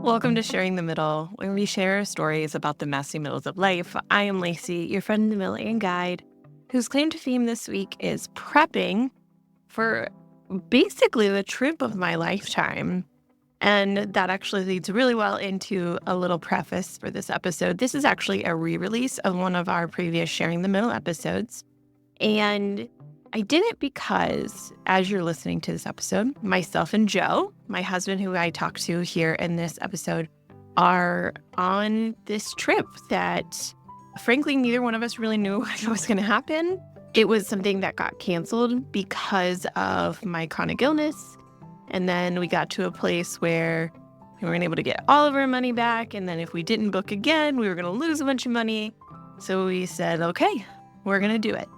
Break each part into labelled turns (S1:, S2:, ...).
S1: Welcome to Sharing the Middle, where we share stories about the messy middles of life. I am Lacy, your friend in the middle and guide, whose claim to fame this week is prepping for basically the trip of my lifetime. And that actually leads really well into a little preface for this episode. This is actually a re-release of one of our previous Sharing the Middle episodes. And I did it because, as you're listening to this episode, myself and Joe, my husband who I talked to here in this episode, are on this trip that, frankly, neither one of us really knew what was going to happen. It was something that got canceled because of my chronic illness. And then we got to a place where we weren't able to get all of our money back. And then if we didn't book again, we were going to lose a bunch of money. So we said, okay, we're going to do it.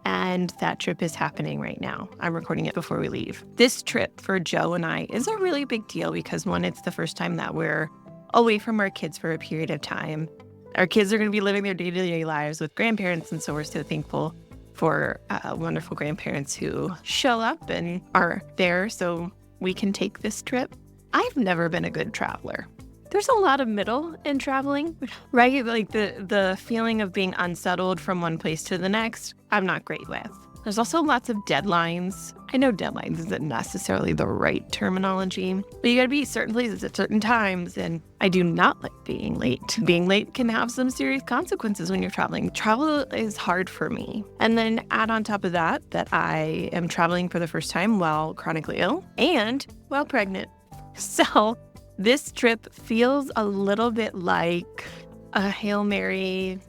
S1: And that trip is happening right now. I'm recording it before we leave. This trip for Joe and I is a really big deal because, one, it's the first time that we're away from our kids for a period of time. Our kids are going to be living their day-to-day lives with grandparents, and so we're so thankful for wonderful grandparents who show up and are there so we can take this trip. I've never been a good traveler. There's a lot of middle in traveling, right? Like the feeling of being unsettled from one place to the next, I'm not great with. There's also lots of deadlines. I know deadlines isn't necessarily the right terminology, but you gotta be at certain places at certain times, and I do not like being late. Being late can have some serious consequences when you're traveling. Travel is hard for me. And then add on top of that I am traveling for the first time while chronically ill and while pregnant. So this trip feels a little bit like a Hail Mary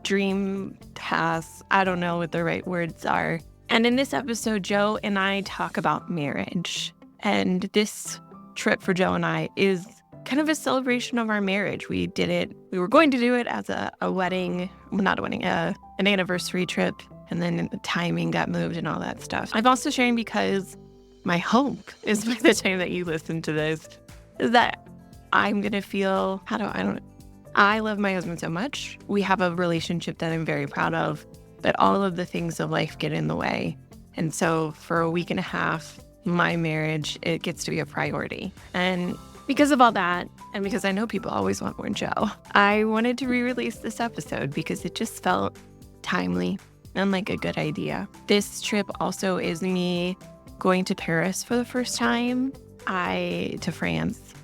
S1: dream pass. I don't know what the right words are. And in this episode, Joe and I talk about marriage. And this trip for Joe and I is kind of a celebration of our marriage. We were going to do it as an anniversary trip. And then the timing got moved and all that stuff. I'm also sharing because my hope is by the time that you listen to this, is that I'm going to feel, I love my husband so much. We have a relationship that I'm very proud of, but all of the things of life get in the way. And so for a week and a half, my marriage, it gets to be a priority. And because of all that, and because I know people always want more Joe, I wanted to re-release this episode because it just felt timely and like a good idea. This trip also is me going to Paris for the first time, to France.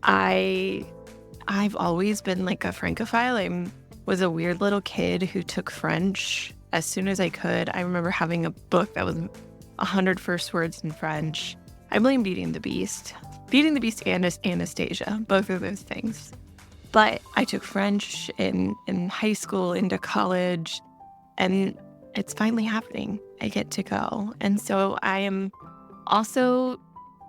S1: I've always been like a Francophile. I was a weird little kid who took French as soon as I could. I remember having a book that was 100 first words in French. I blame Beauty and the Beast. Beauty and the Beast and Anastasia, both of those things. But I took French in high school, into college, and it's finally happening. I get to go. And so I am also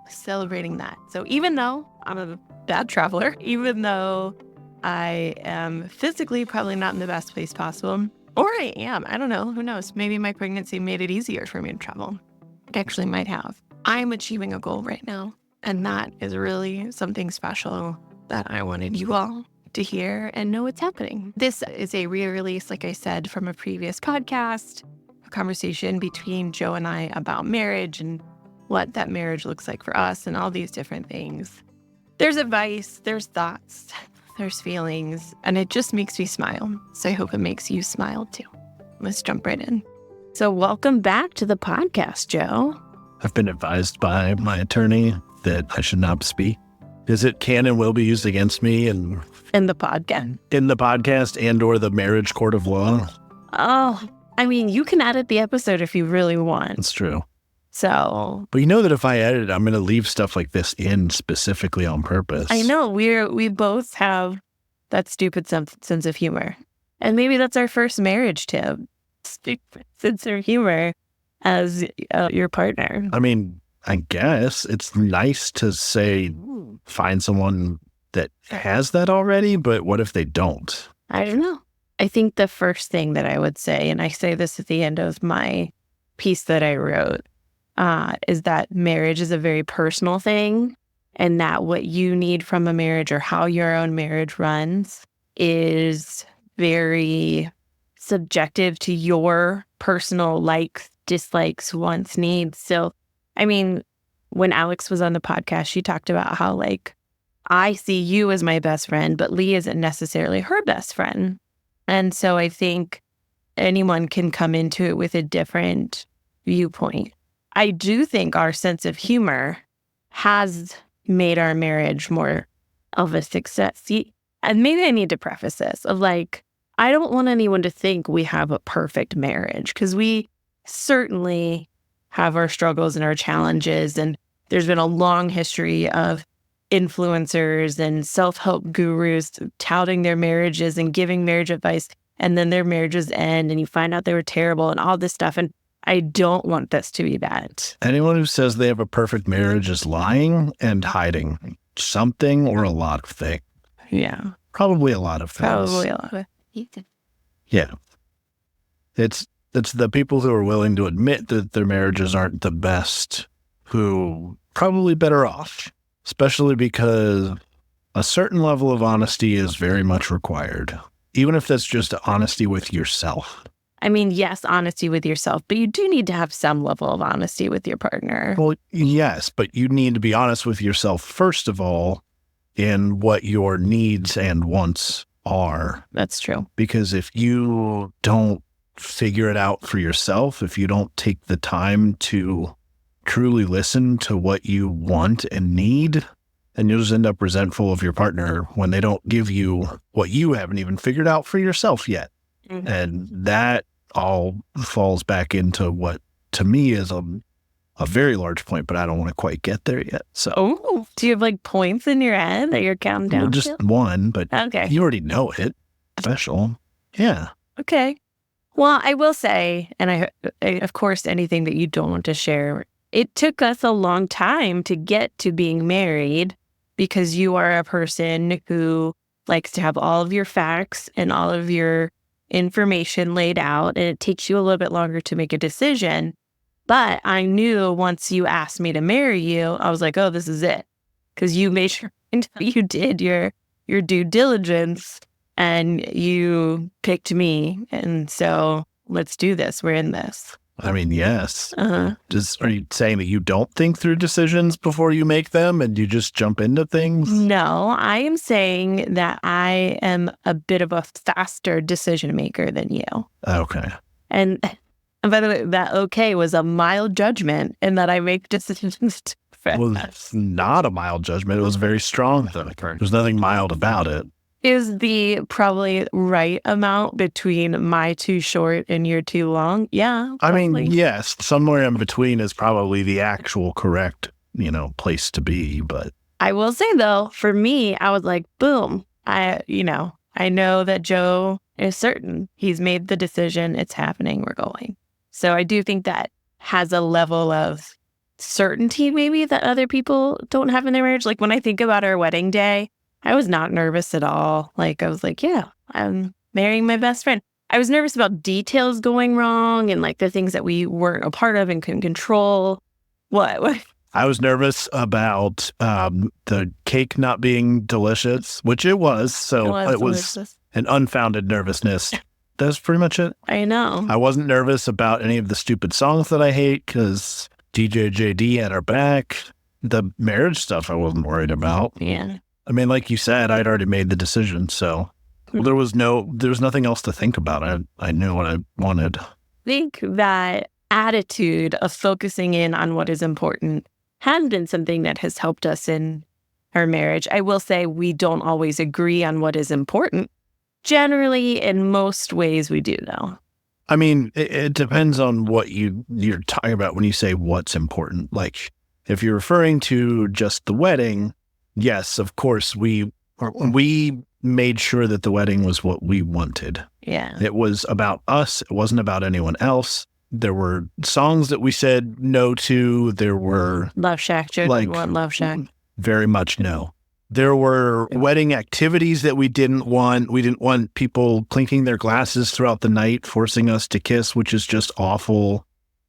S1: celebrating that. So even though I'm a bad traveler, even though I am physically probably not in the best place possible, or I am, I don't know, who knows? Maybe my pregnancy made it easier for me to travel. It actually might have. I'm achieving a goal right now, and that is really something special that I wanted you all to hear and know what's happening. This is a re-release, like I said, from a previous podcast, a conversation between Joe and I about marriage and what that marriage looks like for us and all these different things. There's advice, there's thoughts, there's feelings, and it just makes me smile. So I hope it makes you smile too. Let's jump right in. So welcome back to the podcast, Joe.
S2: I've been advised by my attorney that I should not speak. Is it can and will be used against me in
S1: the podcast?
S2: In the podcast and or the marriage court of law?
S1: Oh, I mean, you can edit the episode if you really want.
S2: That's true.
S1: So,
S2: but you know that if I edit, I'm going to leave stuff like this in specifically on purpose.
S1: I know we both have that stupid sense of humor, and maybe that's our first marriage tip: stupid sense of humor as your partner.
S2: I mean, I guess it's nice to say find someone that has that already, but what if they don't?
S1: I don't know. I think the first thing that I would say, and I say this at the end of my piece that I wrote, is that marriage is a very personal thing, and that what you need from a marriage or how your own marriage runs is very subjective to your personal likes, dislikes, wants, needs. So, I mean, when Alex was on the podcast, she talked about how, like, I see you as my best friend, but Lee isn't necessarily her best friend. And so I think anyone can come into it with a different viewpoint. I do think our sense of humor has made our marriage more of a success. See, and maybe I need to preface this of like, I don't want anyone to think we have a perfect marriage, because we certainly have our struggles and our challenges. And there's been a long history of influencers and self-help gurus touting their marriages and giving marriage advice. And then their marriages end and you find out they were terrible and all this stuff. And I don't want this to be that.
S2: Anyone who says they have a perfect marriage is lying and hiding something or a lot of things.
S1: Yeah.
S2: Probably a lot of things.
S1: Probably a lot of it.
S2: Yeah. It's the people who are willing to admit that their marriages aren't the best who probably better off, especially because a certain level of honesty is very much required, even if that's just honesty with yourself.
S1: I mean, yes, honesty with yourself, but you do need to have some level of honesty with your partner.
S2: Well, yes, but you need to be honest with yourself, first of all, in what your needs and wants are.
S1: That's true.
S2: Because if you don't figure it out for yourself, if you don't take the time to truly listen to what you want and need, then you'll just end up resentful of your partner when they don't give you what you haven't even figured out for yourself yet. Mm-hmm. And that all falls back into what, to me, is a very large point, but I don't want to quite get there yet. So,
S1: do you have like points in your head that you're counting down?
S2: Well, just one, but
S1: okay.
S2: You already know it. Special. Yeah.
S1: Okay. Well, I will say, and I of course, anything that you don't want to share, it took us a long time to get to being married because you are a person who likes to have all of your facts and all of your information laid out, and it takes you a little bit longer to make a decision. But I knew once you asked me to marry you, I was like, oh, this is it. Because you made sure you did your due diligence and you picked me. And so let's do this. We're in this.
S2: I mean, yes. Are you saying that you don't think through decisions before you make them and you just jump into things?
S1: No, I am saying that I am a bit of a faster decision maker than you.
S2: Okay.
S1: And by the way, that okay was a mild judgment in that I make decisions fast.
S2: Well, it's not a mild judgment. It was very strong. There's nothing mild about it.
S1: Is the probably right amount between my too short and your too long? Yeah.
S2: Probably. I mean, yes, somewhere in between is probably the actual correct, place to be. But
S1: I will say though, for me, I was like, boom. I know that Joe is certain. He's made the decision. It's happening. We're going. So I do think that has a level of certainty maybe that other people don't have in their marriage. Like when I think about our wedding day, I was not nervous at all. Like I was like, yeah, I'm marrying my best friend. I was nervous about details going wrong and like the things that we weren't a part of and couldn't control. What?
S2: I was nervous about the cake not being delicious, which it was. So it was an unfounded nervousness. That's pretty much it.
S1: I know.
S2: I wasn't nervous about any of the stupid songs that I hate because DJ JD had our back. The marriage stuff I wasn't worried about.
S1: Yeah.
S2: I mean, like you said, I'd already made the decision, so there was nothing else to think about. I knew what I wanted.
S1: I think that attitude of focusing in on what is important has been something that has helped us in our marriage. I will say we don't always agree on what is important. Generally, in most ways, we do, though.
S2: I mean, it depends on what you're talking about when you say what's important. Like, if you're referring to just the wedding, yes, of course, we made sure that the wedding was what we wanted.
S1: Yeah.
S2: It was about us. It wasn't about anyone else. There were songs that we said no to. There were...
S1: Love Shack. Joe didn't want Love Shack.
S2: Very much no. There were wedding activities that we didn't want. We didn't want people clinking their glasses throughout the night, forcing us to kiss, which is just awful.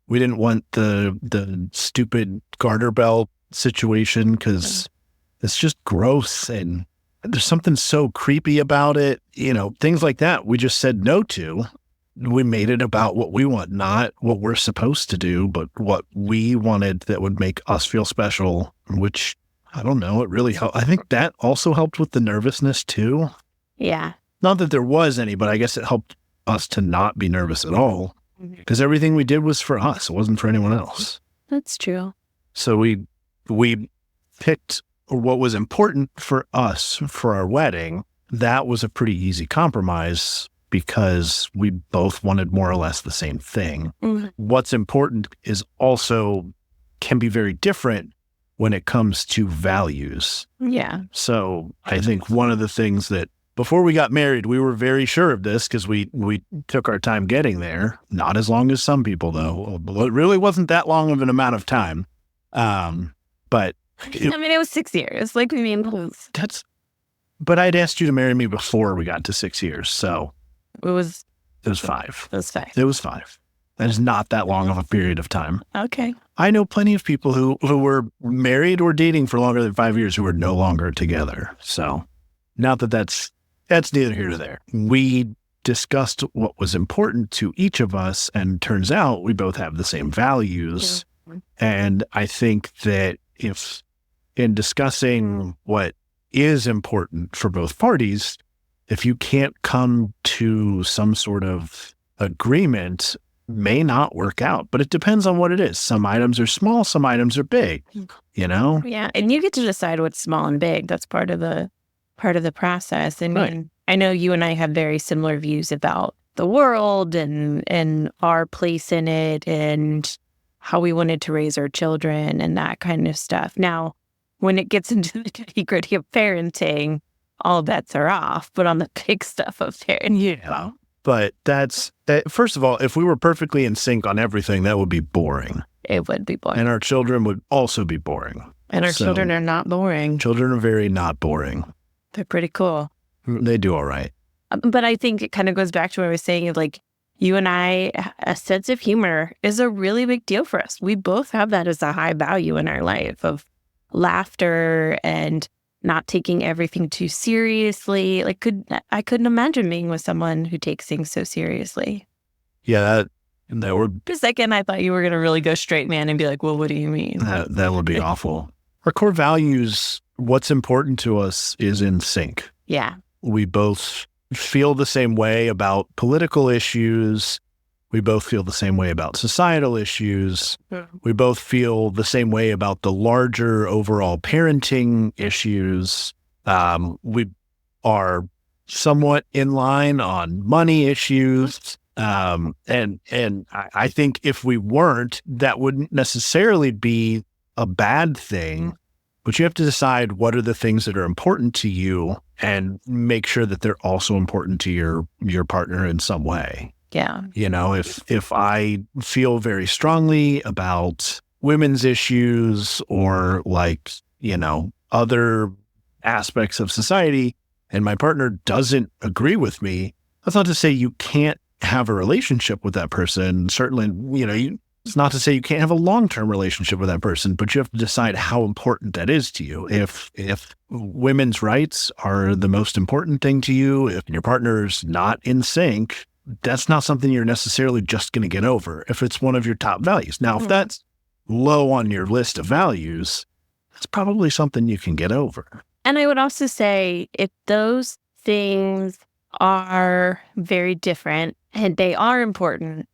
S2: We didn't want the stupid garter belt situation because it's just gross and there's something so creepy about it. Things like that we just said no to. We made it about what we want, not what we're supposed to do, but what we wanted that would make us feel special, which I don't know. It really helped. I think that also helped with the nervousness too.
S1: Yeah.
S2: Not that there was any, but I guess it helped us to not be nervous at all because everything we did was for us. It wasn't for anyone else.
S1: That's true.
S2: So we picked what was important for us for our wedding. That was a pretty easy compromise because we both wanted more or less the same thing. What's important is also can be very different when it comes to values.
S1: Yeah.
S2: So I think one of the things that before we got married, we were very sure of this because we took our time getting there. Not as long as some people, though. It really wasn't that long of an amount of time. But
S1: it was 6 years. Like,
S2: but I'd asked you to marry me before we got to 6 years. So
S1: it was
S2: 5.
S1: It was 5.
S2: It was 5. That is not that long of a period of time.
S1: Okay.
S2: I know plenty of people who were married or dating for longer than 5 years who are no longer together. So not that that's neither here nor there. We discussed what was important to each of us, and turns out we both have the same values. And I think that if in discussing what is important for both parties, if you can't come to some sort of agreement, may not work out, but it depends on what it is. Some items are small, some items are big, you know?
S1: Yeah. And you get to decide what's small and big. That's part of the process. And
S2: Right.
S1: I know you and I have very similar views about the world and our place in it and how we wanted to raise our children and that kind of stuff. Now, when it gets into the nitty-gritty of parenting, all bets are off. But on the big stuff of parenting,
S2: Yeah. But first of all, if we were perfectly in sync on everything, that would be boring.
S1: it would be boring.
S2: And our children would also be boring.
S1: And our
S2: So,
S1: children are not boring.
S2: Children are very not boring.
S1: They're pretty cool.
S2: They do all right.
S1: But I think it kind of goes back to what I was saying of like, you and I, a sense of humor is a really big deal for us. We both have that as a high value in our life of laughter and not taking everything too seriously. Like, I couldn't imagine being with someone who takes things so seriously.
S2: Yeah, that would
S1: For a second, I thought you were going to really go straight man and be like, well, what do you mean?
S2: that would be awful. Our core values, what's important to us is in sync.
S1: Yeah.
S2: We both feel the same way about political issues. We both feel the same way about societal issues. We both feel the same way about the larger overall parenting issues. We are somewhat in line on money issues. And I think if we weren't, that wouldn't necessarily be a bad thing. But you have to decide what are the things that are important to you and make sure that they're also important to your partner in some way.
S1: Yeah.
S2: You know, if I feel very strongly about women's issues or like, you know, other aspects of society and my partner doesn't agree with me, that's not to say you can't have a relationship with that person. Certainly, you know, it's not to say you can't have a long-term relationship with that person, but you have to decide how important that is to you. If women's rights are the most important thing to you, if your partner's not in sync, that's not something you're necessarily just going to get over if it's one of your top values. Now, if that's low on your list of values, that's probably something you can get over.
S1: And I would also say if those things are very different and they are important,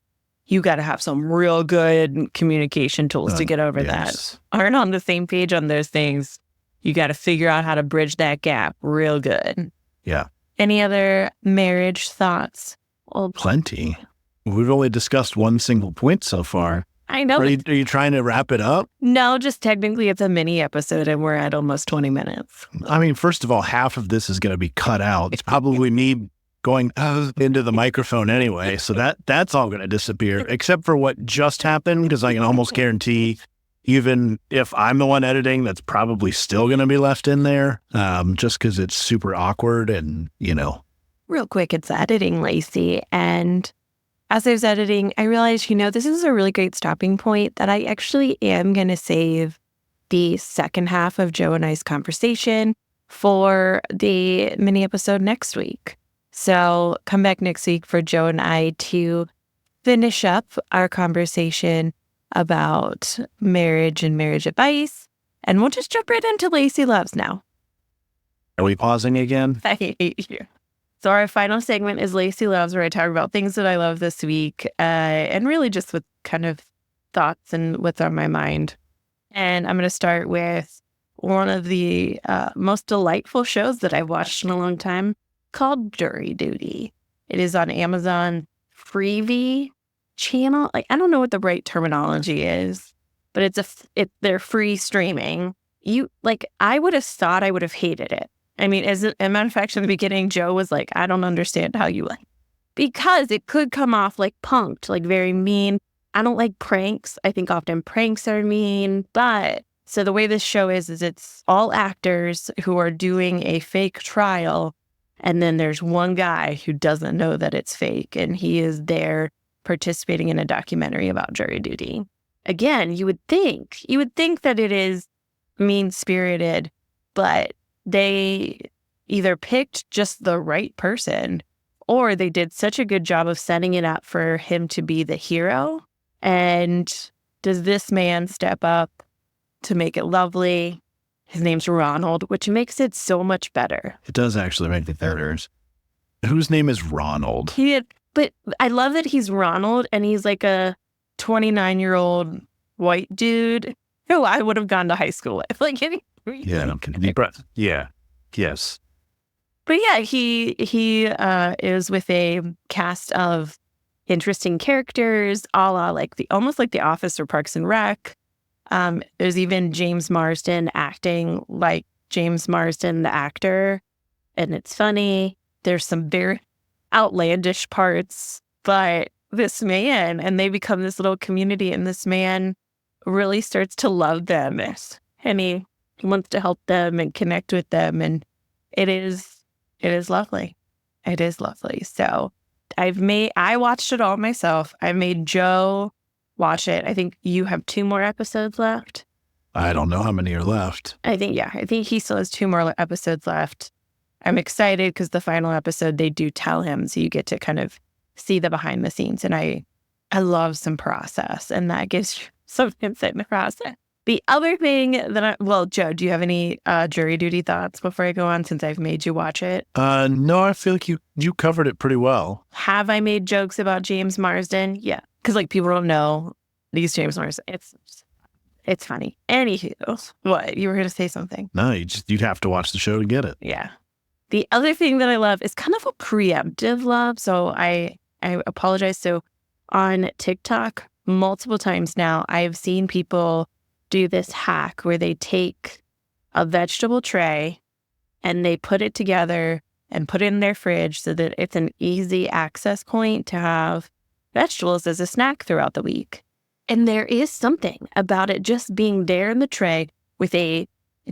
S1: you got to have some real good communication tools to get over that. Aren't on the same page on those things, you got to figure out how to bridge that gap real good.
S2: Yeah.
S1: Any other marriage thoughts? Well,
S2: plenty. We've only discussed one single point so far.
S1: I know.
S2: Are you trying to wrap it up?
S1: No, just technically it's a mini episode and we're at almost 20 minutes.
S2: I mean, first of all, half of this is going to be cut out. It's probably me going into the microphone anyway. So that's all going to disappear, except for what just happened, because I can almost guarantee, even if I'm the one editing, that's probably still going to be left in there, just because it's super awkward and, you know.
S1: Real quick, it's editing, Lacy. And as I was editing, I realized, this is a really great stopping point that I actually am going to save the second half of Joe and I's conversation for the mini episode next week. So come back next week for Joe and I to finish up our conversation about marriage and marriage advice And we'll just jump right into Lacey Loves now.
S2: Are we pausing again?
S1: I hate you. So our final segment is Lacey Loves, where I talk about things that I love this week, and really just with kind of thoughts and what's on my mind. And I'm going to start with one of the most delightful shows that I've watched in a long time, called Jury Duty. It is on Amazon Freevee channel. Like, I don't know what the right terminology is, but they're free streaming. I would have thought I would have hated it. I mean, as a matter of fact, in the beginning, Joe was like, I don't understand how you like, because it could come off like punked, like very mean. I don't like pranks. I think often pranks are mean, but so the way this show is it's all actors who are doing a fake trial. And then there's one guy who doesn't know that it's fake, and he is there participating in a documentary about jury duty. Again, you would think that it is mean-spirited, but they either picked just the right person, or they did such a good job of setting it up for him to be the hero. And does this man step up to make it lovely? His name's Ronald, which makes it so much better.
S2: It does actually make it better. Whose name is Ronald?
S1: But I love that he's Ronald, and he's like a 29-year-old white dude who I would have gone to high school with. Like,
S2: yes.
S1: But yeah, he is with a cast of interesting characters, a la almost like The Office or Parks and Rec. There's even James Marsden acting like James Marsden, the actor, and it's funny. There's some very outlandish parts, but this man, and they become this little community, and this man really starts to love them, and he wants to help them and connect with them, and it is lovely. It is lovely. So I watched it all myself. I made Joe watch it. I think you have 2 more episodes left.
S2: I don't know how many are left.
S1: I think he still has 2 more episodes left. I'm excited because the final episode, they do tell him, so you get to kind of see the behind the scenes. And I love some process, and that gives you some insight in the process. The other thing Joe, do you have any jury duty thoughts before I go on, since I've made you watch it?
S2: No, I feel like you covered it pretty well.
S1: Have I made jokes about James Marsden? Yeah. Because people don't know these James Marsden. It's funny. Anywho, what? You were going to say something?
S2: No, you'd have to watch the show to get it.
S1: Yeah. The other thing that I love is kind of a preemptive love. So I apologize. So on TikTok, multiple times now, I've seen people do this hack where they take a vegetable tray and they put it together and put it in their fridge so that it's an easy access point to have vegetables as a snack throughout the week. And there is something about it just being there in the tray with a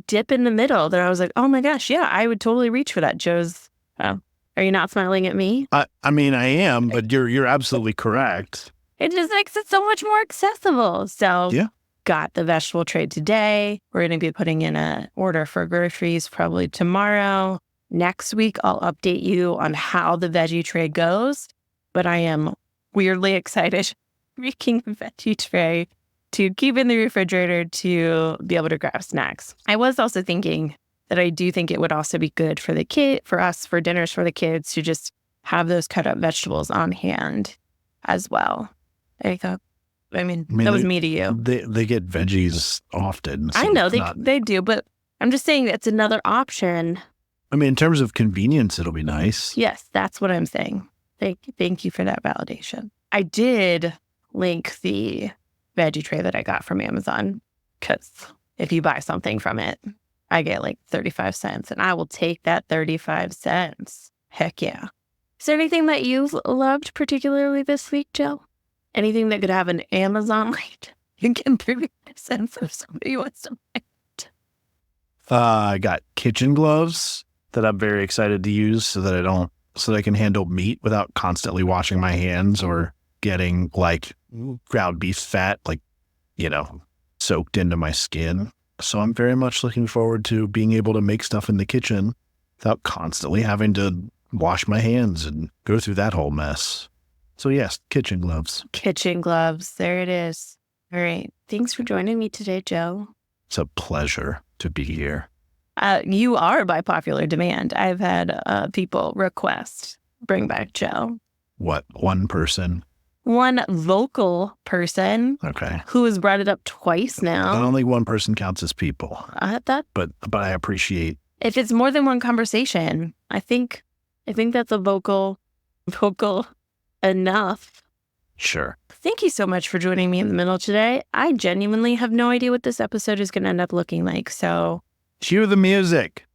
S1: dip in the middle that I was like, oh my gosh, yeah, I would totally reach for that. Joe's, are you not smiling at me?
S2: I mean, I am, but you're absolutely correct.
S1: It just makes it so much more accessible. So
S2: yeah.
S1: Got the vegetable tray today. We're going to be putting in an order for groceries probably tomorrow. Next week, I'll update you on how the veggie tray goes. But I am weirdly excited making the veggie tray to keep in the refrigerator to be able to grab snacks. I was also thinking that I do think it would also be good for for dinners for the kids, to just have those cut up vegetables on hand as well. I mean, that was me to you.
S2: They get veggies often. So
S1: I know they do, but I'm just saying it's another option.
S2: I mean, in terms of convenience, it'll be nice.
S1: Yes, that's what I'm saying. Thank you for that validation. I did link the veggie tray that I got from Amazon, because if you buy something from it, I get 35 cents, and I will take that 35 cents. Heck yeah. Is there anything that you've loved particularly this week, Joe? Anything that could have an Amazon light? You can give me a sense of somebody who wants to buy it.
S2: I got kitchen gloves that I'm very excited to use so that I can handle meat without constantly washing my hands or getting ground beef fat, soaked into my skin. So I'm very much looking forward to being able to make stuff in the kitchen without constantly having to wash my hands and go through that whole mess. So yes, kitchen gloves.
S1: Kitchen gloves. There it is. All right. Thanks for joining me today, Joe.
S2: It's a pleasure to be here.
S1: You are by popular demand. I've had people request bring back Joe.
S2: What, one person?
S1: One vocal person.
S2: Okay.
S1: Who has brought it up twice now.
S2: Only one person counts as people. But I appreciate.
S1: If it's more than one conversation, I think that's a vocal enough.
S2: Sure.
S1: Thank you so much for joining me in the middle today. I genuinely have no idea what this episode is going to end up looking like. So
S2: cue the music.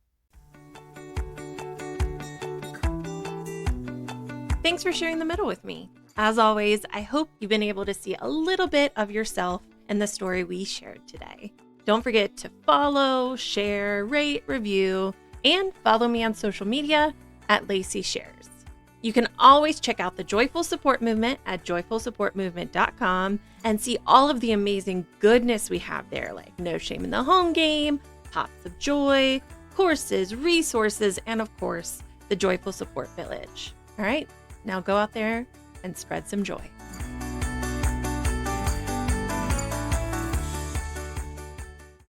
S3: Thanks for sharing the middle with me. As always, I hope you've been able to see a little bit of yourself in the story we shared today. Don't forget to follow, share, rate, review, and follow me on social media at Lacy Shares. You can always check out the Joyful Support Movement at joyfulsupportmovement.com and see all of the amazing goodness we have there, like No Shame in the Home Game, Pots of Joy, courses, resources, and of course, the Joyful Support Village. All right, now go out there and spread some joy.